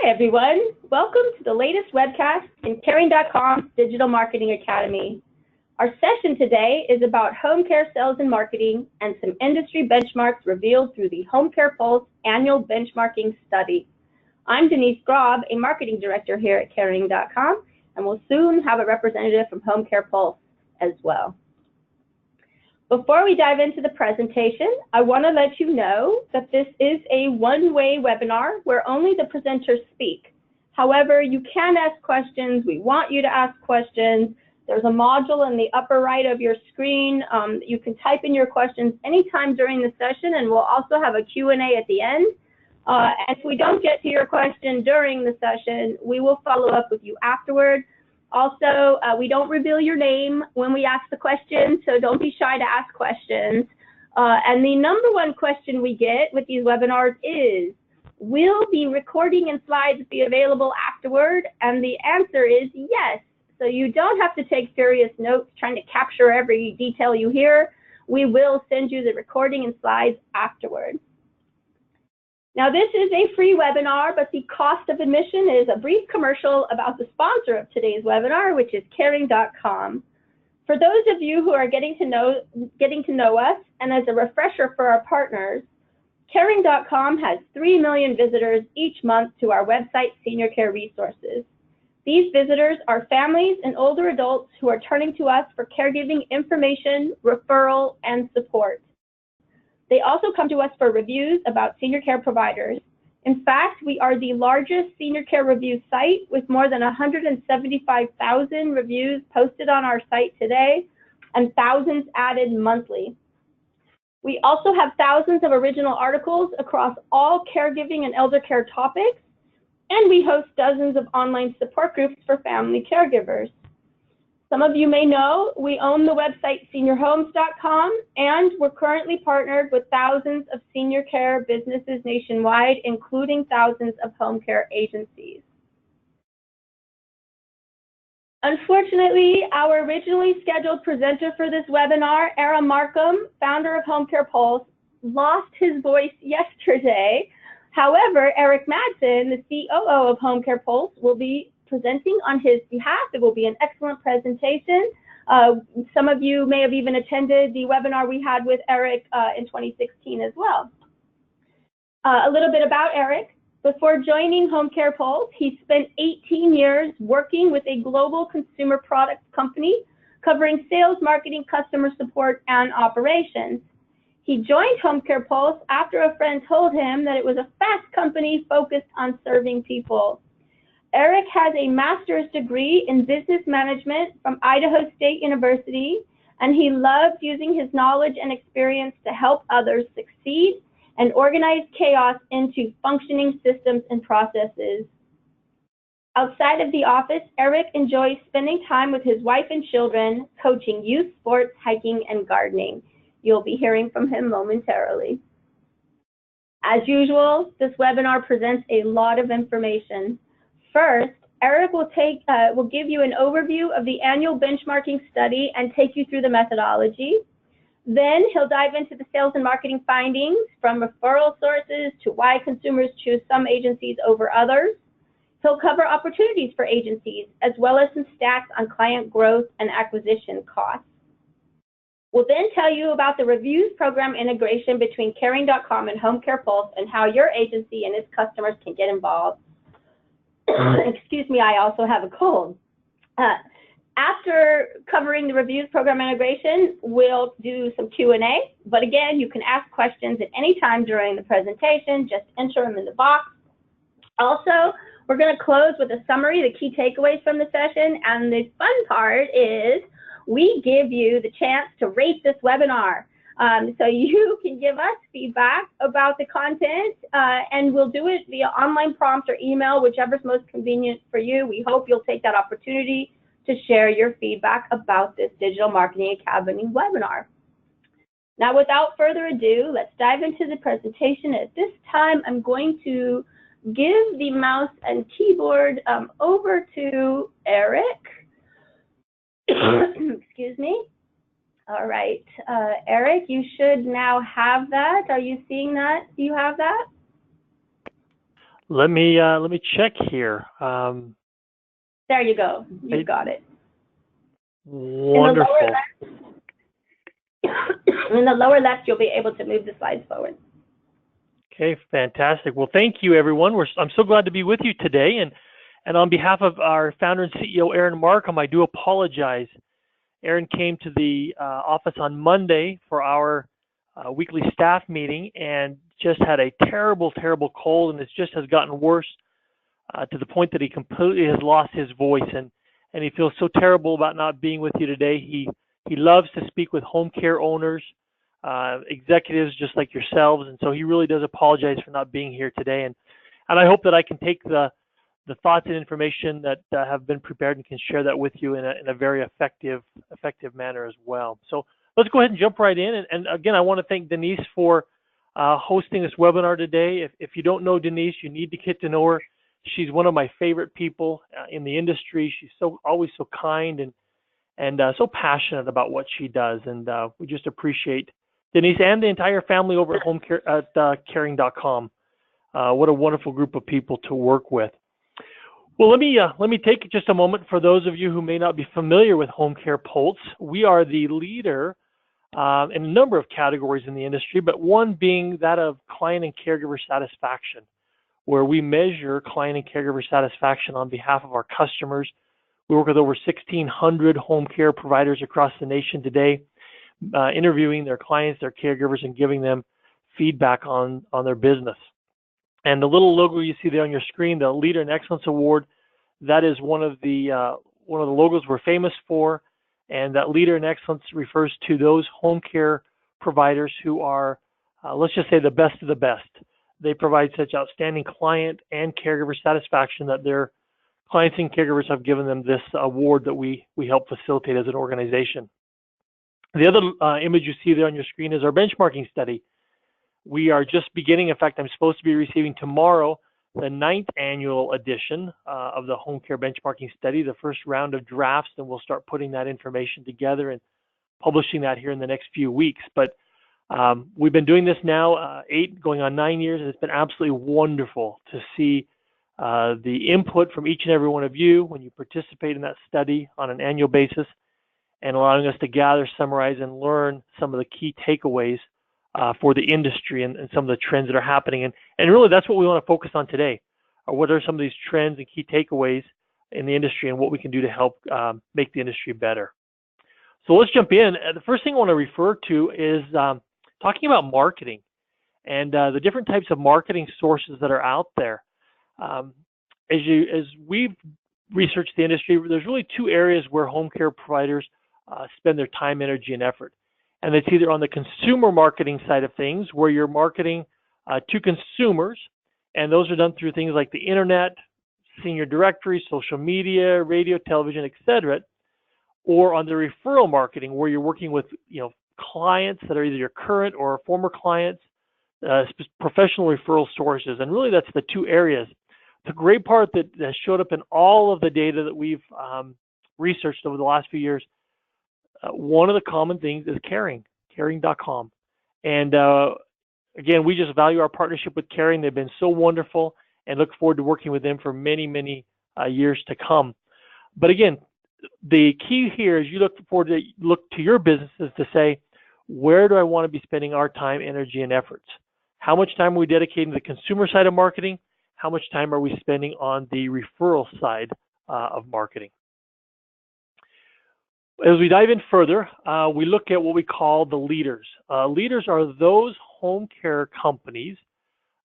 everyone. Welcome to the latest webcast in Caring.com's Digital Marketing Academy. Our session today is about home care sales and marketing and some industry benchmarks revealed through the Homecare Poults annual benchmarking study. I'm Denise Grob, a marketing director here at Caring.com, and we'll soon have a representative from Homecare Poults as well. Before we dive into the presentation, I want to let you know that this is a one-way webinar where only the presenters speak. However, you can ask questions. We want you to ask questions. There's a module in the upper right of your screen. You can type in your questions anytime during the session, and we'll also have a Q&A at the end. And if we don't get to your question during the session, we will follow up with you afterward. Also, we don't reveal your name when we ask the question, so don't be shy to ask questions. And the number one question we get with these webinars is, will the recording and slides be available afterward? And the answer is yes. So you don't have to take furious notes trying to capture every detail you hear. We will send you the recording and slides afterward. Now, this is a free webinar, but the cost of admission is a brief commercial about the sponsor of today's webinar, which is Caring.com. For those of you who are getting to know us, and as a refresher for our partners, Caring.com has 3 million visitors each month to our website, Senior Care Resources. These visitors are families and older adults who are turning to us for caregiving information, referral, and support. They also come to us for reviews about senior care providers. In fact, we are the largest senior care review site with more than 175,000 reviews posted on our site today and thousands added monthly. We also have thousands of original articles across all caregiving and elder care topics, and we host dozens of online support groups for family caregivers. Some of you may know we own the website seniorhomes.com, and we're currently partnered with thousands of senior care businesses nationwide, including thousands of home care agencies. Unfortunately, our originally scheduled presenter for this webinar, Erik Markham, founder of Homecare Poults, lost his voice yesterday. However, Erik Madsen, the COO of Homecare Poults, will be presenting on his behalf. It will be an excellent presentation. Some of you may have even attended the webinar we had with Erik in 2016 as well. A little bit about Erik. Before joining Homecare Poults, he spent 18 years working with a global consumer products company covering sales, marketing, customer support, and operations. He joined Homecare Poults after a friend told him that it was a fast company focused on serving people. Erik has a master's degree in business management from Idaho State University, and he loves using his knowledge and experience to help others succeed and organize chaos into functioning systems and processes. Outside of the office, Erik enjoys spending time with his wife and children, coaching youth sports, hiking, and gardening. You'll be hearing from him momentarily. As usual, this webinar presents a lot of information. First, Erik will give you an overview of the annual benchmarking study and take you through the methodology. Then he'll dive into the sales and marketing findings, from referral sources to why consumers choose some agencies over others. He'll cover opportunities for agencies, as well as some stats on client growth and acquisition costs. We'll then tell you about the reviews program integration between Caring.com and Homecare Poults and how your agency and its customers can get involved. Excuse me, I also have a cold. After covering the reviews program integration, we'll do some Q&A. But again, you can ask questions at any time during the presentation. Just enter them in the box. Also, we're going to close with a summary, the key takeaways from the session. And the fun part is we give you the chance to rate this webinar. So you can give us feedback about the content, and we'll do it via online prompt or email, whichever's most convenient for you. We hope you'll take that opportunity to share your feedback about this Digital Marketing Academy webinar. Now, without further ado, let's dive into the presentation. At this time, I'm going to give the mouse and keyboard over to Erik. Excuse me. All right, Erik, you should now have that. Are you seeing that? Do you have that? Let me check here. There you go. You've got it. Wonderful. In the lower left, you'll be able to move the slides forward. Okay, fantastic. Well, thank you, everyone. I'm so glad to be with you today. And on behalf of our founder and CEO, Aaron Markham, I do apologize. Aaron came to the office on Monday for our weekly staff meeting and just had a terrible, terrible cold, and it just has gotten worse to the point that he completely has lost his voice, and he feels so terrible about not being with you today. He loves to speak with home care owners, executives just like yourselves, and so he really does apologize for not being here today. And I hope that I can take the thoughts and information that have been prepared and can share that with you in a very effective manner as well. So let's go ahead and jump right in. And again, I want to thank Denise for hosting this webinar today. If you don't know Denise, you need to get to know her. She's one of my favorite people in the industry. She's always so kind and so passionate about what she does. And we just appreciate Denise and the entire family over at Homecare at Caring.com. What a wonderful group of people to work with. Well, let me take just a moment for those of you who may not be familiar with Homecare Poults. We are the leader in a number of categories in the industry, but one being that of client and caregiver satisfaction, where we measure client and caregiver satisfaction on behalf of our customers. We work with over 1,600 home care providers across the nation today, interviewing their clients, their caregivers, and giving them feedback on their business. And the little logo you see there on your screen, the Leader in Excellence Award, that is one of the logos we're famous for. And that Leader in Excellence refers to those home care providers who are, let's just say, the best of the best. They provide such outstanding client and caregiver satisfaction that their clients and caregivers have given them this award that we help facilitate as an organization. The other image you see there on your screen is our benchmarking study. We are just beginning. In fact, I'm supposed to be receiving tomorrow the 9th annual edition of the Home Care Benchmarking Study, the first round of drafts, and we'll start putting that information together and publishing that here in the next few weeks. But we've been doing this now 8 going on 9 years, and it's been absolutely wonderful to see the input from each and every one of you when you participate in that study on an annual basis, and allowing us to gather, summarize, and learn some of the key takeaways for the industry and some of the trends that are happening. And really, that's what we want to focus on today. What are some of these trends and key takeaways in the industry and what we can do to help make the industry better. So let's jump in. The first thing I want to refer to is talking about marketing and the different types of marketing sources that are out there. As we've researched the industry, there's really 2 areas where home care providers spend their time, energy, and effort. And it's either on the consumer marketing side of things, where you're marketing to consumers, and those are done through things like the internet, senior directories, social media, radio, television, etc., or on the referral marketing, where you're working with clients that are either your current or former clients, professional referral sources. And really, that's the 2 areas. The great part that showed up in all of the data that we've researched over the last few years, one of the common things is Caring.com. And again, we just value our partnership with Caring. They've been so wonderful and look forward to working with them for many, many years to come. But again, the key here is you look to your businesses to say, where do I want to be spending our time, energy, and efforts? How much time are we dedicating to the consumer side of marketing? How much time are we spending on the referral side of marketing? As we dive in further, we look at what we call the leaders. Leaders are those home care companies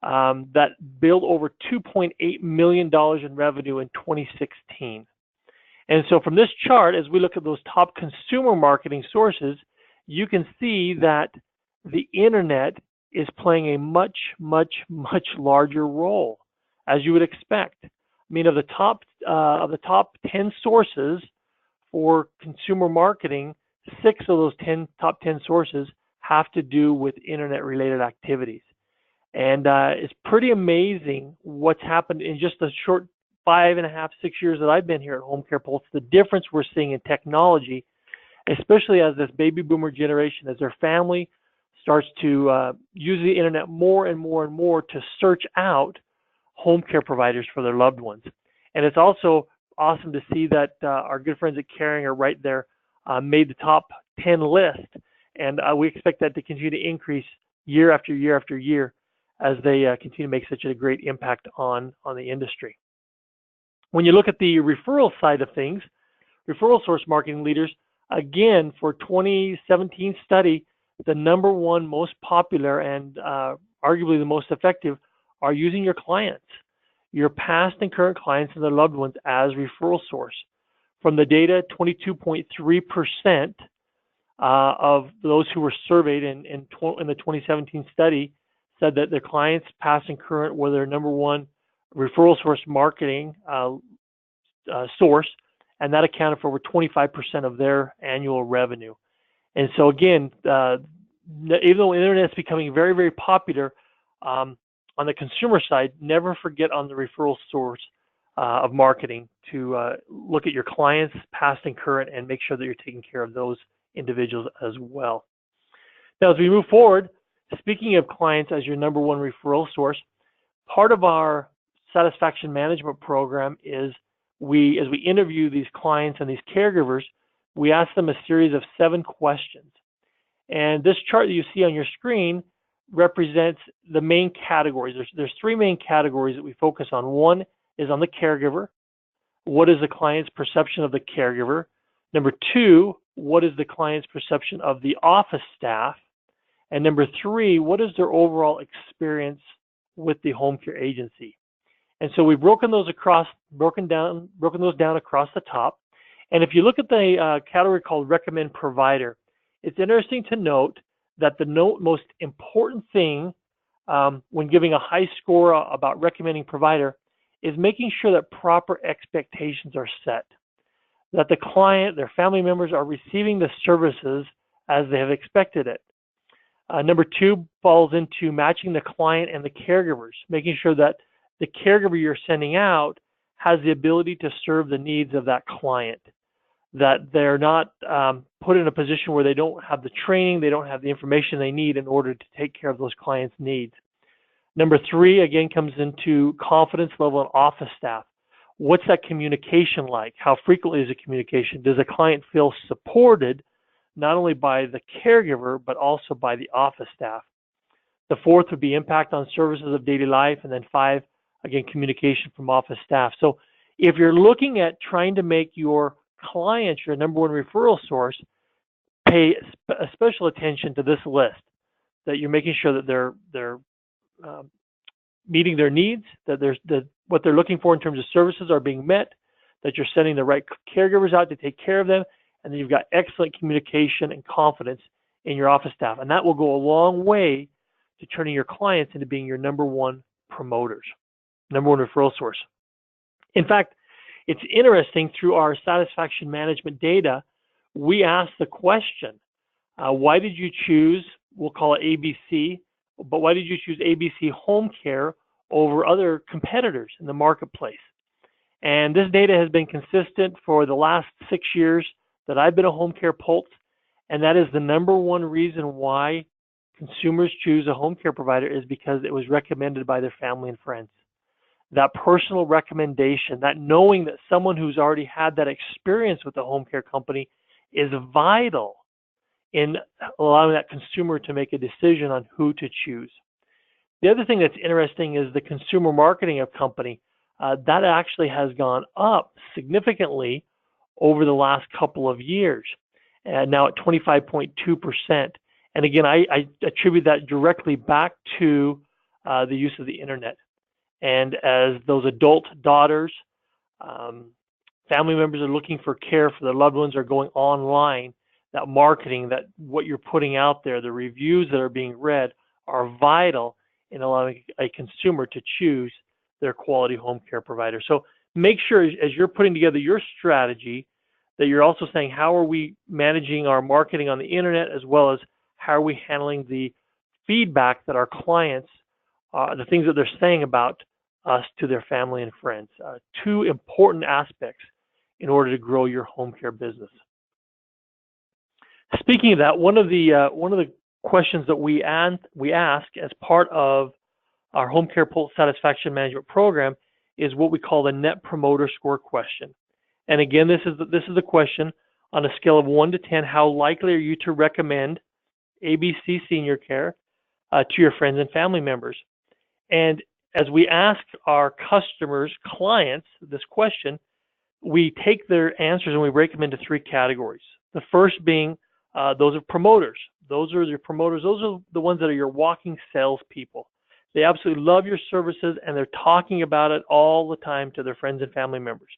that billed over $2.8 million in revenue in 2016. And so from this chart, as we look at those top consumer marketing sources, you can see that the internet is playing a much, much, much larger role, as you would expect. I mean, of the top 10 sources for consumer marketing, 6 of those top 10 sources have to do with internet-related activities. And it's pretty amazing what's happened in just a short 5.5, 6 years that I've been here at Homecare Poults, the difference we're seeing in technology, especially as this baby boomer generation, as their family starts to use the internet more and more and more to search out home care providers for their loved ones. And it's also awesome to see that our good friends at Caring are right there, made the top 10 list. And we expect that to continue to increase year after year after year as they continue to make such a great impact on the industry. When you look at the referral side of things, referral source marketing leaders, again, for 2017 study, the number one most popular and arguably the most effective are using your clients, your past and current clients and their loved ones as referral source. From the data, 22.3% of those who were surveyed in the 2017 study said that their clients, past and current, were their number one referral source marketing source, and that accounted for over 25% of their annual revenue. And so again, even though the internet is becoming very, very popular, on the consumer side, never forget on the referral source of marketing to look at your clients, past and current, and make sure that you're taking care of those individuals as well. Now, as we move forward, speaking of clients as your number one referral source, part of our satisfaction management program is as we interview these clients and these caregivers, we ask them a series of 7 questions. And this chart that you see on your screen represents the main categories. There's 3 main categories that we focus on. One is on the caregiver. What is the client's perception of the caregiver? Number 2, what is the client's perception of the office staff? And number 3, what is their overall experience with the home care agency? And so we've broken those down across the top. And if you look at the category called recommend provider, it's interesting to note that the most important thing when giving a high score about recommending provider is making sure that proper expectations are set, that the client, their family members are receiving the services as they have expected it. Number 2 falls into matching the client and the caregivers, making sure that the caregiver you're sending out has the ability to serve the needs of that client, that they're not put in a position where they don't have the training, they don't have the information they need in order to take care of those clients' needs. Number 3, again, comes into confidence level in office staff. What's that communication like? How frequently is the communication? Does a client feel supported not only by the caregiver, but also by the office staff? The 4th would be impact on services of daily life. And then 5, again, communication from office staff. So if you're looking at trying to make your clients your number one referral source, pay special attention to this list, that you're making sure that they're meeting their needs, that what they're looking for in terms of services are being met, that you're sending the right caregivers out to take care of them, and then you've got excellent communication and confidence in your office staff. And that will go a long way to turning your clients into being your number one promoters, number one referral source. In fact, it's interesting, through our satisfaction management data, we asked the question, why did you choose, we'll call it ABC, but why did you choose ABC Home Care over other competitors in the marketplace? And this data has been consistent for the last 6 years that I've been a home care Poults, and that is the number one reason why consumers choose a home care provider is because it was recommended by their family and friends. That personal recommendation, that knowing that someone who's already had that experience with the home care company is vital in allowing that consumer to make a decision on who to choose. The other thing that's interesting is the consumer marketing of company. That actually has gone up significantly over the last couple of years, and now at 25.2%. And again, I attribute that directly back to the use of the internet. And as those adult daughters, family members are looking for care for their loved ones, are going online, that marketing, that what you're putting out there, the reviews that are being read are vital in allowing a consumer to choose their quality home care provider. So make sure as you're putting together your strategy that you're also saying, how are we managing our marketing on the internet, as well as how are we handling the feedback that our clients, the things that they're saying about us to their family and friends. 2 important aspects in order to grow your home care business. Speaking of that, one of the questions that we ask as part of our Homecare Poults Satisfaction Management Program is what we call the Net Promoter Score question. And again, this is the question on a scale of 1 to 10, how likely are you to recommend ABC Senior Care to your friends and family members? And as we ask our customers, clients, this question, we take their answers and we break them into 3 categories. The first being those are promoters. Those are your promoters. Those are the ones that are your walking salespeople. They absolutely love your services and they're talking about it all the time to their friends and family members.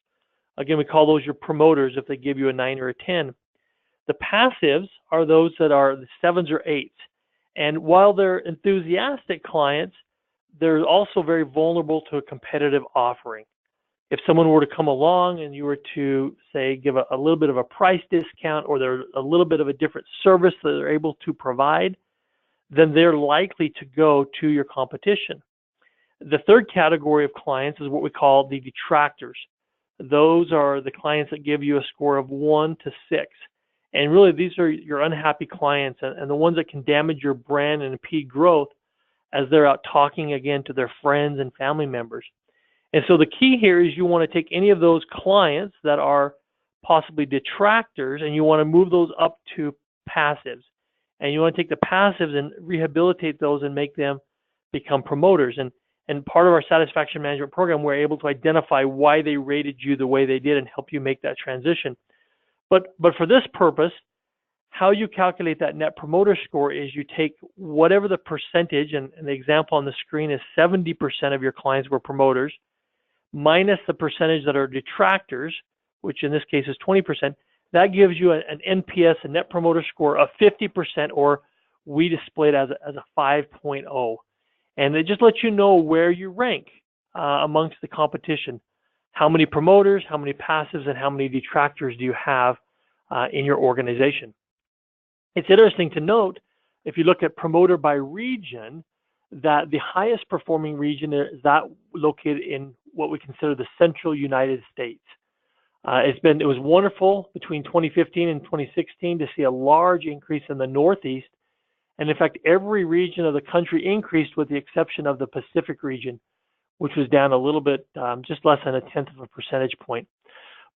Again, we call those your promoters if they give you a 9 or a 10. The passives are those that are the 7s or 8s. And while they're enthusiastic clients, they're also very vulnerable to a competitive offering. If someone were to come along and you were to, say, give a little bit of a price discount or there's a little bit of a different service that they're able to provide, then they're likely to go to your competition. The third category of clients is what we call the detractors. Those are the clients that give you a score of 1 to 6. And really, these are your unhappy clients and the ones that can damage your brand and impede growth as they're out talking again to their friends and family members. And so the key here is you want to take any of those clients that are possibly detractors and you want to move those up to passives. And you want to take the passives and rehabilitate those and make them become promoters. And part of our satisfaction management program, we're able to identify why they rated you the way they did and help you make that transition. But for this purpose, how you calculate that net promoter score is you take whatever the percentage, and the example on the screen is 70% of your clients were promoters, minus the percentage that are detractors, which in this case is 20%. That gives you an NPS, a net promoter score of 50%, or we display it as a 5.0. And it just lets you know where you rank amongst the competition. How many promoters, how many passives, and how many detractors do you have in your organization? It's interesting to note, if you look at promoter by region, that the highest performing region is that located in what we consider the central United States. It was wonderful between 2015 and 2016 to see a large increase in the Northeast. And in fact, every region of the country increased with the exception of the Pacific region, which was down a little bit, just less than 1/10 of a percentage point.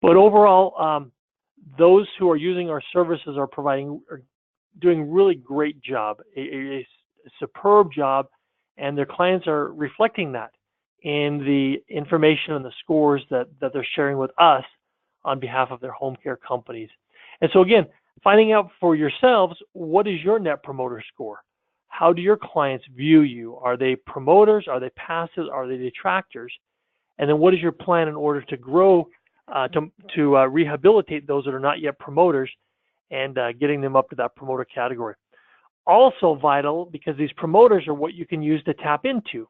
But overall, those who are using our services are doing a really great job, a superb job, and their clients are reflecting that in the information and the scores that they're sharing with us on behalf of their home care companies. And so again, finding out for yourselves, what is your net promoter score? How do your clients view you? Are they promoters? Are they passives? Are they detractors? And then what is your plan in order to grow, to rehabilitate those that are not yet promoters and getting them up to that promoter category? Also vital, because these promoters are what you can use to tap into.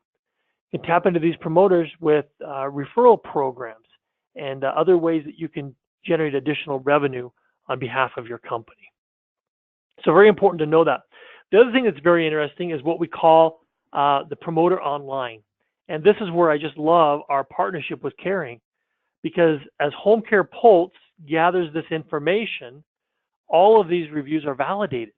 You can tap into these promoters with referral programs and other ways that you can generate additional revenue on behalf of your company. So very important to know that. The other thing that's very interesting is what we call the promoter online. And this is where I just love our partnership with Caring, because as Homecare Poults gathers this information, all of these reviews are validated.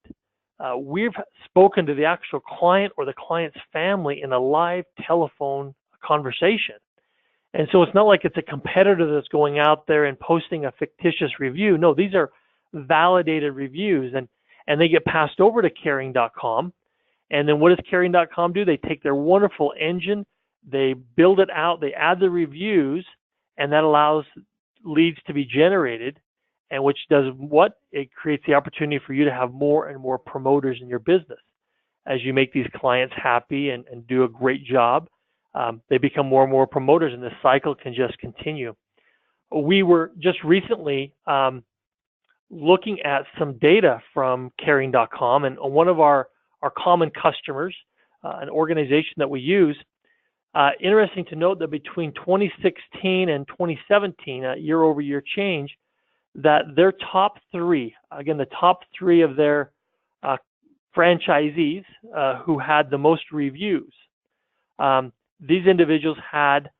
We've spoken to the actual client or the client's family in a live telephone conversation. And so it's not like it's a competitor that's going out there and posting a fictitious review. No, these are validated reviews, and they get passed over to caring.com. And then what does caring.com do? They take their wonderful engine, they build it out, they add the reviews, and that allows leads to be generated, and which does what? It creates the opportunity for you to have more and more promoters in your business. As you make these clients happy and do a great job, they become more and more promoters, and this cycle can just continue. We were just recently looking at some data from caring.com, and one of our common customers, an organization that we use, interesting to note that between 2016 and 2017, a year-over-year change, that their top 3, again, the top 3 of their franchisees who had the most reviews, these individuals had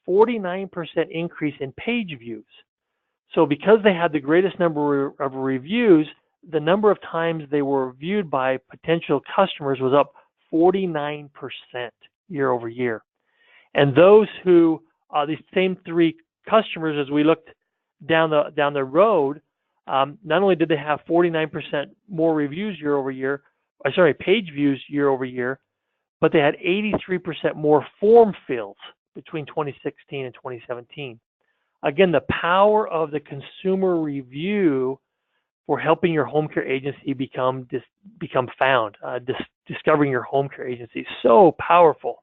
49% increase in page views. So because they had the greatest number of reviews, the number of times they were viewed by potential customers was up 49%. year over year. And those who, these same three customers, as we looked down the road, not only did they have 49% more reviews year over year, page views year over year, but they had 83% more form fills between 2016 and 2017. Again, the power of the consumer review for helping your home care agency become found, discovering your home care agency is so powerful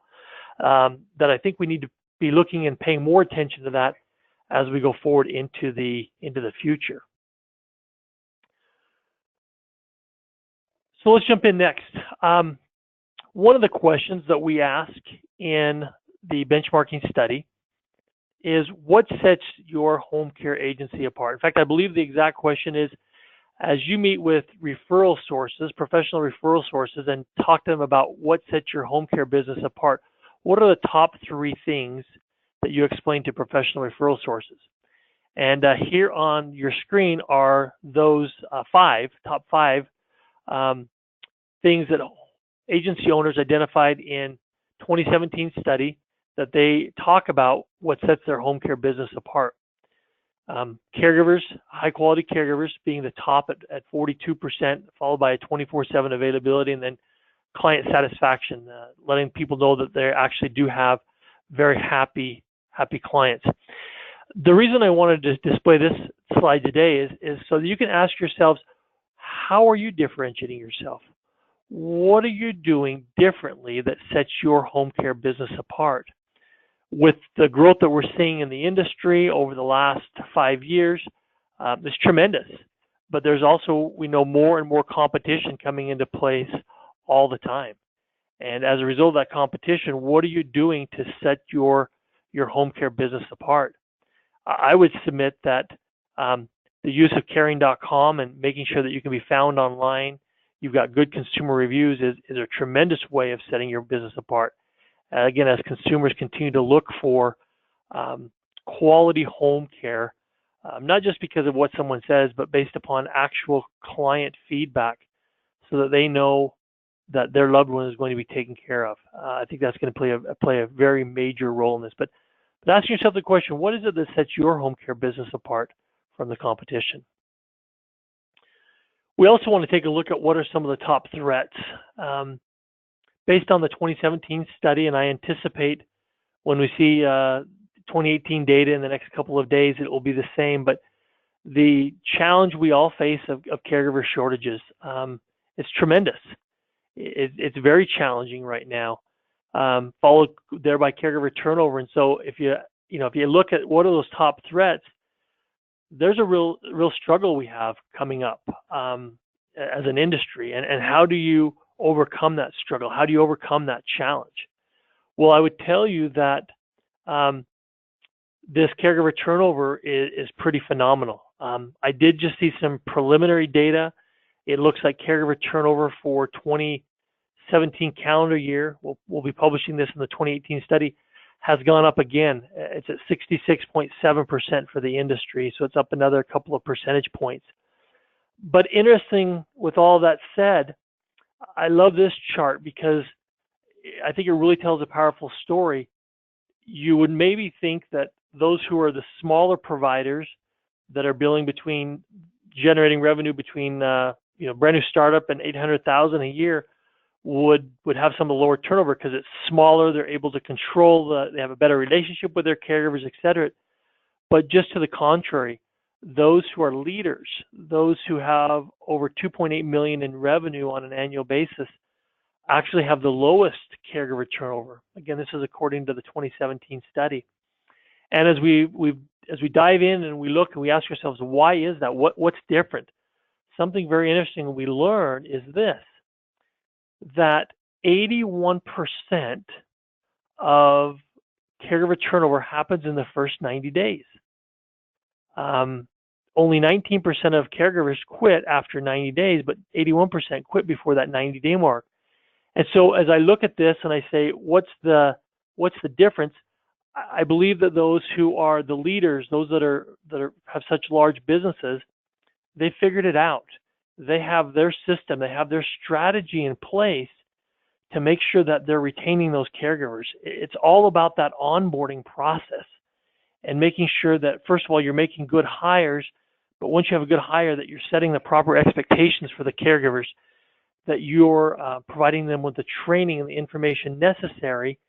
that I think we need to be looking and paying more attention to that as we go forward into the future. So let's jump in next. One of the questions that we ask in the benchmarking study is, what sets your home care agency apart? In fact, I believe the exact question is, as you meet with referral sources, professional referral sources, and talk to them about what sets your home care business apart, what are the top 3 things that you explain to professional referral sources? And here on your screen are those top five things that agency owners identified in 2017 study that they talk about what sets their home care business apart. Caregivers, high quality caregivers being the top at 42%, followed by a 24/7 availability, and then client satisfaction, letting people know that they actually do have very happy clients. The reason I wanted to display this slide today is so that you can ask yourselves, how are you differentiating yourself? What are you doing differently that sets your home care business apart? With the growth that we're seeing in the industry over the last 5 years, it's tremendous. But there's also, we know, more and more competition coming into place all the time. And as a result of that competition, what are you doing to set your home care business apart? I would submit that the use of caring.com and making sure that you can be found online, you've got good consumer reviews, is a tremendous way of setting your business apart. Again, as consumers continue to look for quality home care, not just because of what someone says, but based upon actual client feedback, so that they know that their loved one is going to be taken care of. I think that's going to play a very major role in this. But ask yourself the question, what is it that sets your home care business apart from the competition? We also want to take a look at what are some of the top threats. Based on the 2017 study, and I anticipate when we see 2018 data in the next couple of days, it will be the same, but the challenge we all face of caregiver shortages, it's tremendous. It's very challenging right now, followed there by caregiver turnover. And so if you look at what are those top threats, there's a real struggle we have coming up as an industry, and how do you overcome that struggle? How do you overcome that challenge? Well, I would tell you that this caregiver turnover is pretty phenomenal. I did just see some preliminary data. It looks like caregiver turnover for 2017 calendar year, we'll be publishing this in the 2018 study, has gone up again. It's at 66.7% for the industry, so it's up another couple of percentage points. But interesting, with all that said, I love this chart because I think it really tells a powerful story. You would maybe think that those who are the smaller providers that are generating revenue between brand new startup and 800,000 a year would have some of the lower turnover because it's smaller. They're able to control they have a better relationship with their caregivers, etc. But just to the contrary, those who are leaders, those who have over 2.8 million in revenue on an annual basis, actually have the lowest caregiver turnover. Again, this is according to the 2017 study. And as we dive in and we look and we ask ourselves, why is that? What's different? Something very interesting we learn is this, that 81% of caregiver turnover happens in the first 90 days. Only 19% of caregivers quit after 90 days, but 81% quit before that 90-day mark. And so as I look at this and I say, what's the difference? I believe that those who are the leaders, those that have such large businesses, they figured it out. They have their system, they have their strategy in place to make sure that they're retaining those caregivers. It's all about that onboarding process and making sure that, first of all, you're making good hires, but once you have a good hire, that you're setting the proper expectations for the caregivers, that you're providing them with the training and the information necessary.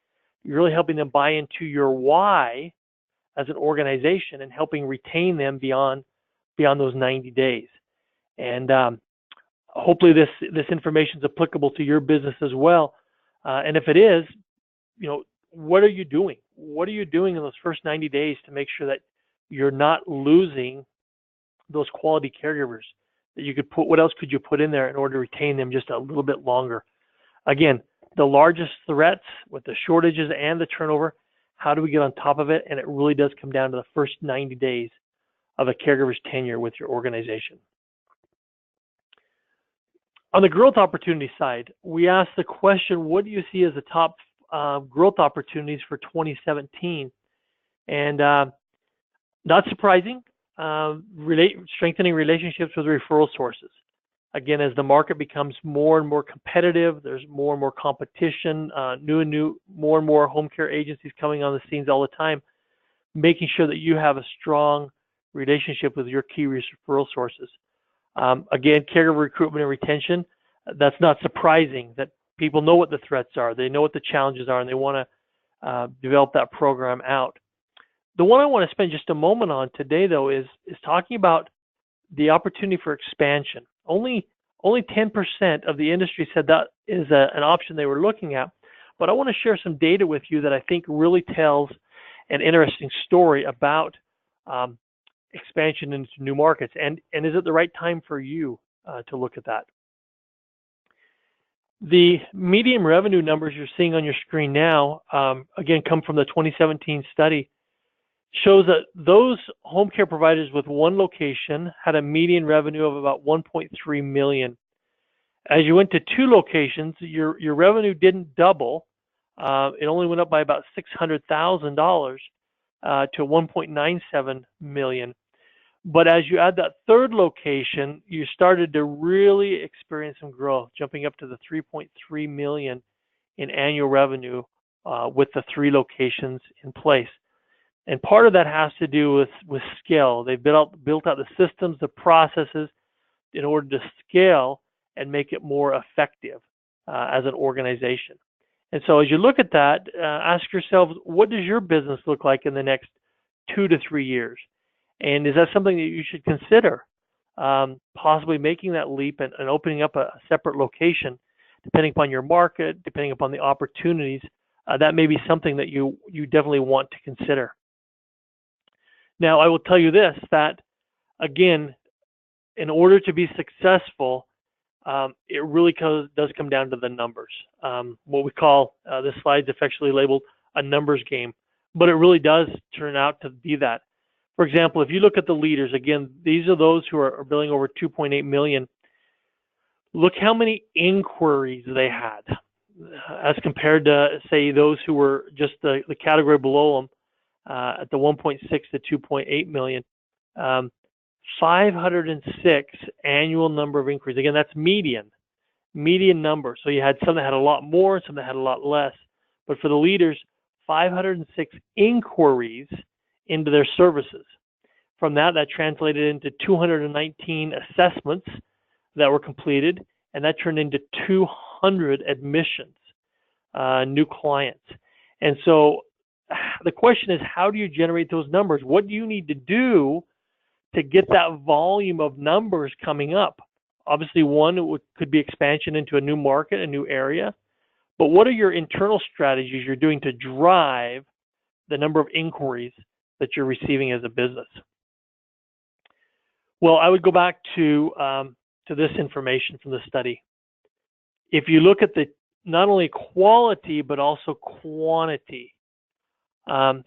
You're really helping them buy into your why as an organization and helping retain them beyond those 90 days. And hopefully this information is applicable to your business as well. And if it is, what are you doing? What are you doing in those first 90 days to make sure that you're not losing those quality caregivers that you could put? What else could you put in there in order to retain them just a little bit longer? Again, the largest threats with the shortages and the turnover, how do we get on top of it? And it really does come down to the first 90 days of a caregiver's tenure with your organization. On the growth opportunity side, we asked the question, what do you see as the top growth opportunities for 2017? And not surprising, strengthening relationships with referral sources. Again, as the market becomes more and more competitive, there's more and more competition, more and more home care agencies coming on the scenes all the time, making sure that you have a strong relationship with your key referral sources. Again, caregiver recruitment and retention, that's not surprising that people know what the threats are, they know what the challenges are, and they want to develop that program out. The one I want to spend just a moment on today, though, is talking about the opportunity for expansion. Only 10% of the industry said that is an option they were looking at, but I want to share some data with you that I think really tells an interesting story about expansion into new markets. And is it the right time for you to look at that? The median revenue numbers you're seeing on your screen now, again, come from the 2017 study, shows that those home care providers with one location had a median revenue of about 1.3 million. As you went to two locations, your revenue didn't double. It only went up by about $600,000 to 1.97 million. But as you add that third location, you started to really experience some growth, jumping up to the 3.3 million in annual revenue with the three locations in place. And part of that has to do with scale. They built out the systems, the processes in order to scale and make it more effective as an organization. And so as you look at that, ask yourself, what does your business look like in the next 2 to 3 years? And is that something that you should consider, possibly making that leap and opening up a separate location, depending upon your market, depending upon the opportunities? That may be something that you definitely want to consider. Now, I will tell you this, that again, in order to be successful, it really does come down to the numbers. What we call, this slide's affectionately labeled a numbers game, but it really does turn out to be that. For example, if you look at the leaders, again, these are those who are billing over 2.8 million. Look how many inquiries they had as compared to, say, those who were just the category below them at the 1.6 to 2.8 million. 506 annual number of inquiries. Again, that's median number. So you had some that had a lot more, some that had a lot less. But for the leaders, 506 inquiries into their services. From that translated into 219 assessments that were completed, and that turned into 200 admissions, new clients. And so the question is, how do you generate those numbers? What do you need to do to get that volume of numbers coming up? Obviously, one could be expansion into a new market, a new area. But what are your internal strategies you're doing to drive the number of inquiries that you're receiving as a business? Well, I would go back to this information from the study. If you look at the not only quality but also quantity,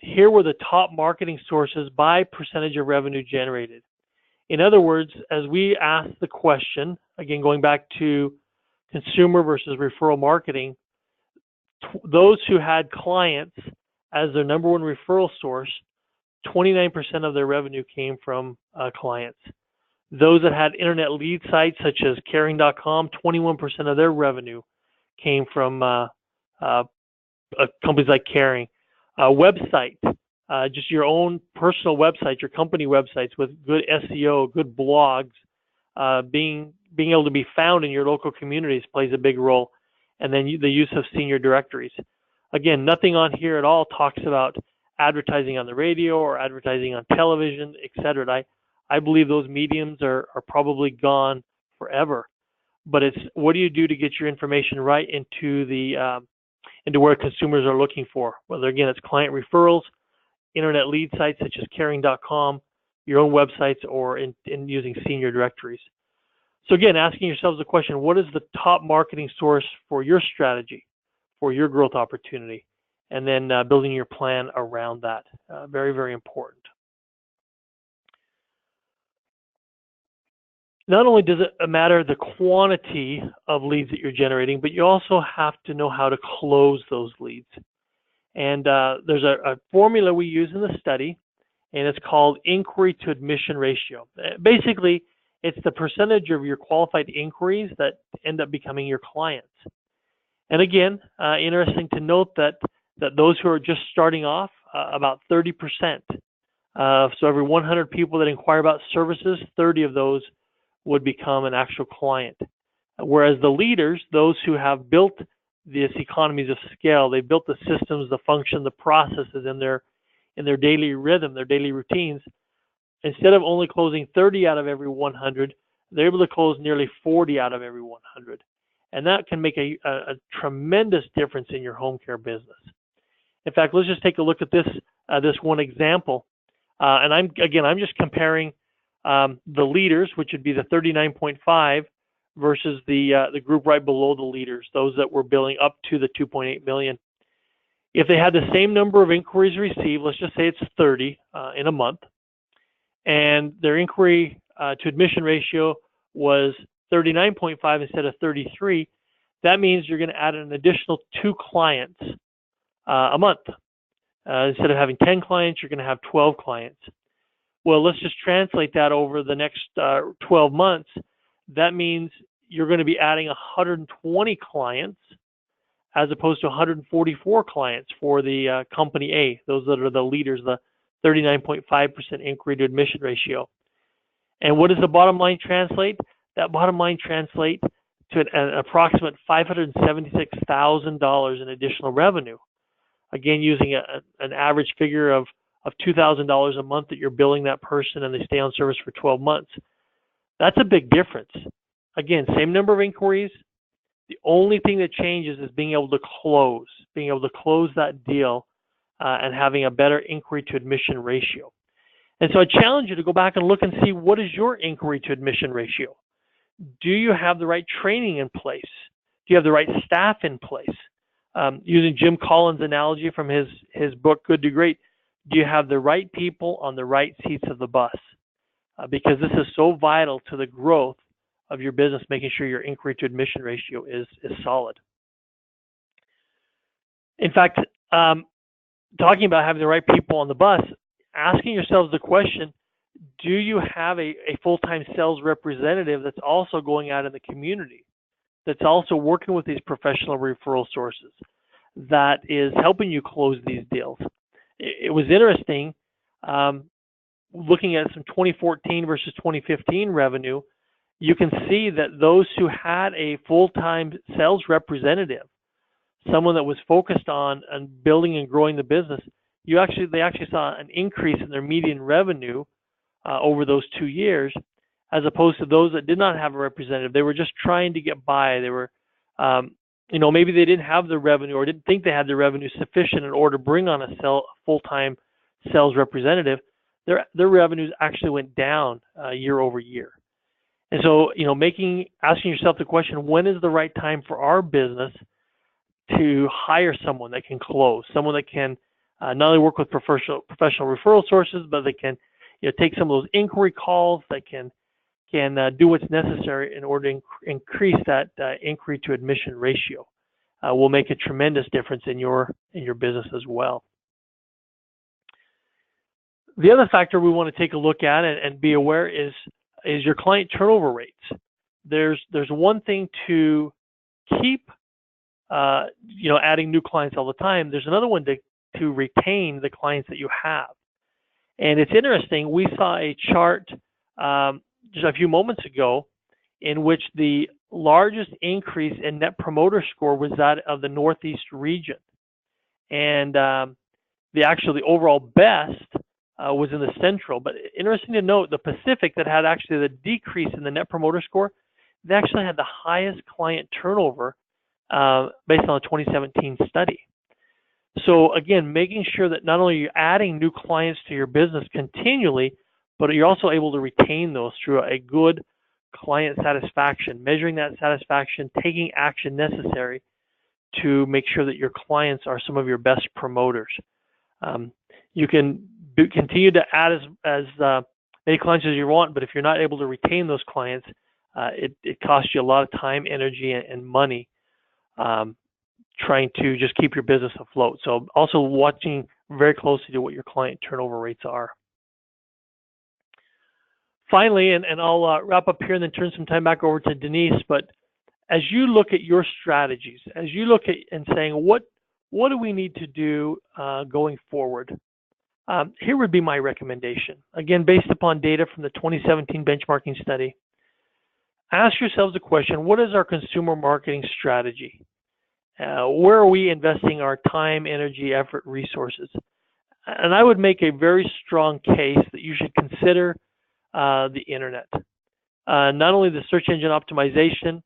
here were the top marketing sources by percentage of revenue generated. In other words, as we asked the question, again going back to consumer versus referral marketing, those who had clients as their number one referral source, 29% of their revenue came from clients. Those that had internet lead sites such as caring.com, 21% of their revenue came from companies like Caring. Website, just your own personal website, your company websites with good SEO, good blogs, being able to be found in your local communities plays a big role. And then the use of senior directories. Again, nothing on here at all talks about advertising on the radio or advertising on television, etc. I believe those mediums are probably gone forever. But it's what do you do to get your information right into where consumers are looking for? Whether again it's client referrals, internet lead sites such as caring.com, your own websites, or in using senior directories. So again, asking yourselves the question, what is the top marketing source for your strategy, for your growth opportunity? And then building your plan around that. Very, very important. Not only does it matter the quantity of leads that you're generating, but you also have to know how to close those leads. And there's a formula we use in the study, and it's called inquiry to admission ratio. Basically, it's the percentage of your qualified inquiries that end up becoming your clients. And again, interesting to note that those who are just starting off, about 30%. So every 100 people that inquire about services, 30 of those would become an actual client. Whereas the leaders, those who have built these economies of scale, they built the systems, the function, the processes in their daily rhythm, their daily routines. Instead of only closing 30 out of every 100, they're able to close nearly 40 out of every 100. And that can make a tremendous difference in your home care business. In fact, let's just take a look at this one example. And I'm just comparing the leaders, which would be the 39.5, versus the group right below the leaders, those that were billing up to the 2.8 million. If they had the same number of inquiries received, let's just say it's 30 in a month, and their inquiry to admission ratio was 39.5 instead of 33, that means you're going to add an additional 2 clients a month. Instead of having 10 clients, you're going to have 12 clients. Well, let's just translate that over the next 12 months. That means you're going to be adding 120 clients as opposed to 144 clients for the company A, those that are the leaders, the 39.5% inquiry to admission ratio. And what does the bottom line translate? That bottom line translates to an approximate $576,000 in additional revenue. Again, using an average figure of $2,000 a month that you're billing that person and they stay on service for 12 months. That's a big difference. Again, same number of inquiries. The only thing that changes is being able to close that deal and having a better inquiry to admission ratio. And so I challenge you to go back and look and see, what is your inquiry to admission ratio? Do you have the right training in place? Do you have the right staff in place? Using Jim Collins' analogy from his book, Good to Great, do you have the right people on the right seats of the bus? Because this is so vital to the growth of your business, making sure your inquiry to admission ratio is solid. In fact, talking about having the right people on the bus, asking yourselves the question, do you have a full-time sales representative that's also going out in the community, that's also working with these professional referral sources, that is helping you close these deals? It was interesting looking at some 2014 versus 2015 revenue. You can see that those who had a full-time sales representative, someone that was focused on building and growing the business, they actually saw an increase in their median revenue over those 2 years, as opposed to those that did not have a representative. They were just trying to get by. They were, maybe they didn't have the revenue or didn't think they had the revenue sufficient in order to bring on a full-time sales representative. Their revenues actually went down year over year. And so, asking yourself the question, when is the right time for our business to hire someone that can close, someone that can not only work with professional referral sources, but they can take some of those inquiry calls, that can do what's necessary in order to increase that inquiry to admission ratio. Will make a tremendous difference in your business as well. The other factor we want to take a look at and be aware is your client turnover rates. There's one thing to keep adding new clients all the time. There's another one to retain the clients that you have. And it's interesting. We saw a chart just a few moments ago in which the largest increase in Net Promoter Score was that of the Northeast region. And the overall best was in the Central. But interesting to note, the Pacific, that had actually the decrease in the Net Promoter Score, they actually had the highest client turnover based on a 2017 study. So again, making sure that not only are you adding new clients to your business continually, but you're also able to retain those through a good client satisfaction, measuring that satisfaction, taking action necessary to make sure that your clients are some of your best promoters. You can continue to add as many clients as you want, but if you're not able to retain those clients, it costs you a lot of time, energy, and money trying to just keep your business afloat. So also watching very closely to what your client turnover rates are. Finally, and I'll wrap up here and then turn some time back over to Denise, but as you look at your strategies, as you look at and saying, what do we need to do going forward? Here would be my recommendation. Again, based upon data from the 2017 benchmarking study, ask yourselves the question, what is our consumer marketing strategy? Where are we investing our time, energy, effort, resources? And I would make a very strong case that you should consider the internet. Not only the search engine optimization,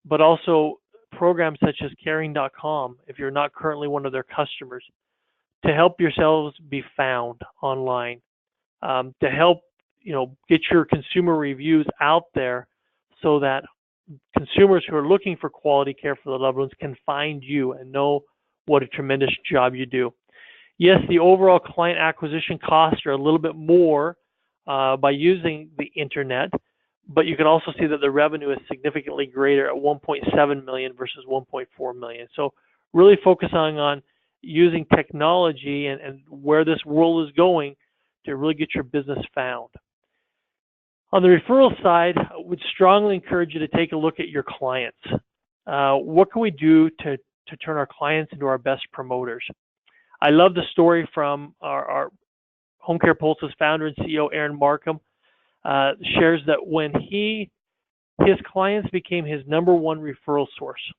but also programs such as Caring.com, if you're not currently one of their customers, to help yourselves be found online, to help get your consumer reviews out there so that consumers who are looking for quality care for their loved ones can find you and know what a tremendous job you do. Yes, the overall client acquisition costs are a little bit more by using the internet, but you can also see that the revenue is significantly greater at 1.7 million versus 1.4 million. So really focusing on using technology and where this world is going to really get your business found. On the referral side, I would strongly encourage you to take a look at your clients. What can we do to turn our clients into our best promoters? I love the story from our Homecare Poults' founder and CEO, Aaron Markham, shares that when his clients became his #1 referral source,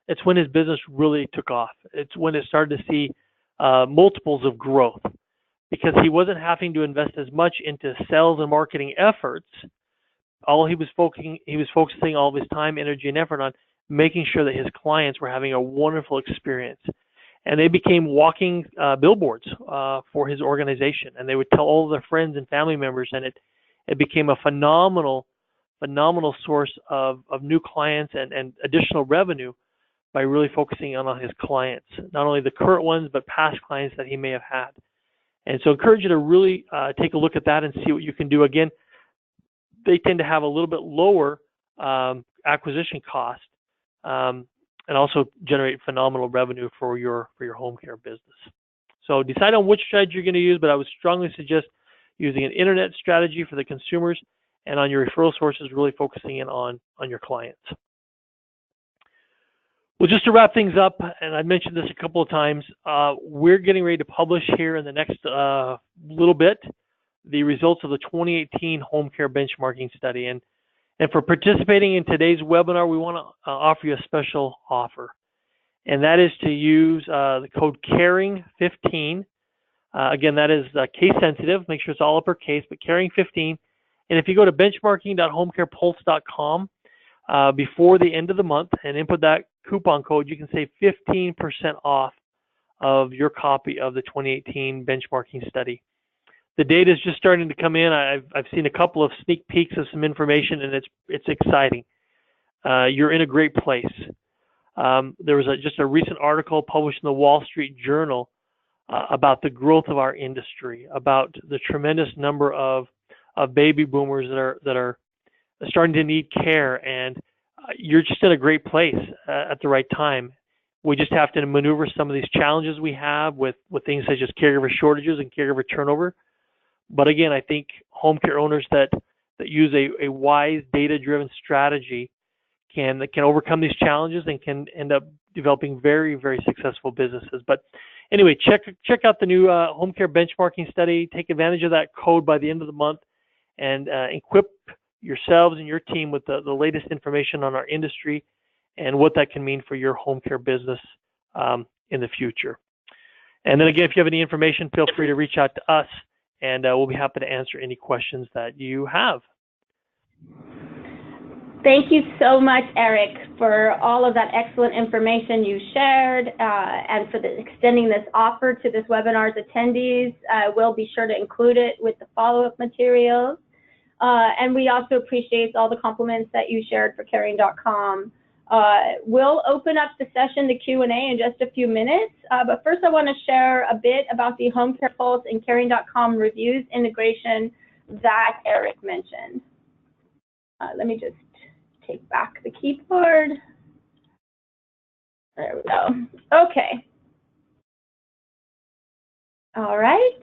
it's when his business really took off. It's when it started to see multiples of growth, because he wasn't having to invest as much into sales and marketing efforts. He was focusing all of his time, energy, and effort on making sure that his clients were having a wonderful experience. And they became walking billboards for his organization. And they would tell all of their friends and family members, and it became a phenomenal source of new clients and additional revenue by really focusing on his clients, not only the current ones, but past clients that he may have had. And so I encourage you to really take a look at that and see what you can do. Again, they tend to have a little bit lower acquisition cost and also generate phenomenal revenue for your home care business. So decide on which strategy you're going to use, but I would strongly suggest using an internet strategy for the consumers, and on your referral sources, really focusing in on your clients. Well, just to wrap things up, and I mentioned this a couple of times, we're getting ready to publish here in the next little bit the results of the 2018 home care benchmarking study. And for participating in today's webinar, we want to offer you a special offer. And that is to use the code CARING15. Again, that is case sensitive. Make sure it's all uppercase, but CARING15. And if you go to benchmarking.homecarepoults.com before the end of the month and input that coupon code, you can save 15% off of your copy of the 2018 benchmarking study. The data is just starting to come in. I've seen a couple of sneak peeks of some information, and it's exciting. You're in a great place. There was just a recent article published in the Wall Street Journal about the growth of our industry, about the tremendous number of baby boomers that are starting to need care, and you're just in a great place at the right time. We just have to maneuver some of these challenges we have with things such as caregiver shortages and caregiver turnover. But again, I think home care owners that use a wise, data-driven strategy can overcome these challenges and can end up developing very, very successful businesses. But anyway, check out the new home care benchmarking study. Take advantage of that code by the end of the month, and equip yourselves and your team with the latest information on our industry and what that can mean for your home care business in the future. And then again, if you have any information, feel free to reach out to us, and we'll be happy to answer any questions that you have. Thank you so much, Erik, for all of that excellent information you shared, and for extending this offer to this webinar's attendees. We'll be sure to include it with the follow-up materials. And we also appreciate all the compliments that you shared for Caring.com. We'll open up the session to Q&A in just a few minutes, but first I want to share a bit about the Homecare Pulse and Caring.com reviews integration that Erik mentioned. Let me just take back the keyboard. There we go. Okay. All right.